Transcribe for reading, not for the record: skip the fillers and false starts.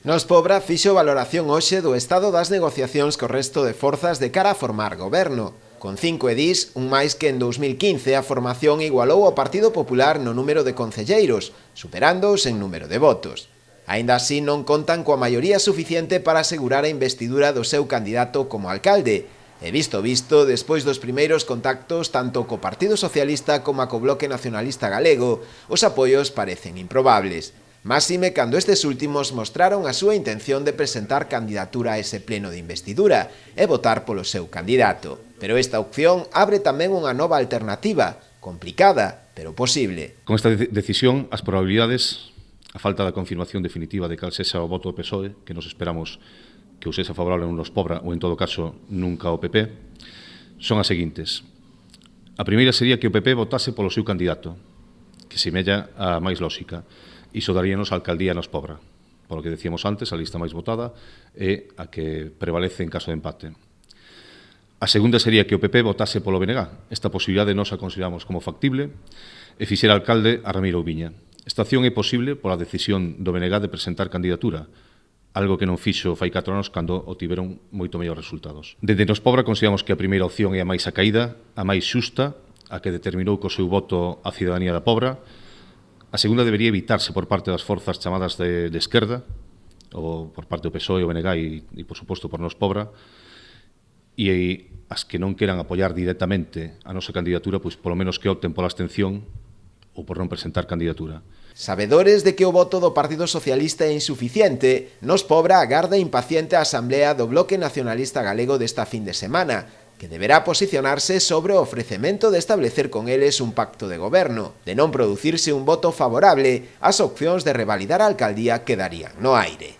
Nos Pobra fixo valoración hoxe do estado das negociacións co resto de forzas de cara a formar goberno. Con 5 edís, un máis que en 2015, a formación igualou ao Partido Popular no número de concelleiros, superándoos en número de votos. Aínda así non contan coa maioría suficiente para asegurar a investidura do seu candidato como alcalde. E visto, despois dos primeiros contactos tanto co Partido Socialista como co Bloque Nacionalista Galego, os apoios parecen improbables. Máxime cando estes últimos mostraron a súa intención de presentar candidatura a ese pleno de investidura e votar polo seu candidato. Pero esta opción abre tamén unha nova alternativa, complicada, pero posible. Con esta decisión, as probabilidades, a falta da confirmación definitiva de cal sexa o voto do PSOE, que nos esperamos que o sexa favorable en Nos Pobra ou en todo caso nunca o PP, son as seguintes. A primeira sería que o PP votase polo seu candidato, que semella a máis lóxica. Iso daríanos a alcaldía Nos Pobra. Por lo que decíamos antes, a lista máis votada é a que prevalece en caso de empate. A segunda sería que o PP votase polo BNG. Esta posibilidade nos a consideramos como factible e fixera alcalde a Ramiro Ubiña. Esta opción é posible pola decisión do BNG de presentar candidatura, algo que non fixo fai 4 anos cando obtiveron moito mellores resultados. Dende Nos Pobra consideramos que a primeira opción é a máis acaída, a máis xusta, a que determinou co seu voto a cidadanía da Pobra. A segunda debería evitarse por parte das forzas chamadas de esquerda, ou por parte do PSOE, o BNG e por suposto, por Nos Pobra, e as que non queran apoiar directamente a nosa candidatura, pois polo menos que opten pola abstención ou por non presentar candidatura. Sabedores de que o voto do Partido Socialista é insuficiente, Nos Pobra agarda impaciente a asamblea do Bloque Nacionalista Galego desta fin de semana, que deberá posicionarse sobre o ofrecemento de establecer con eles un pacto de goberno. De non producirse un voto favorable, as opcións de revalidar a alcaldía quedarían no aire.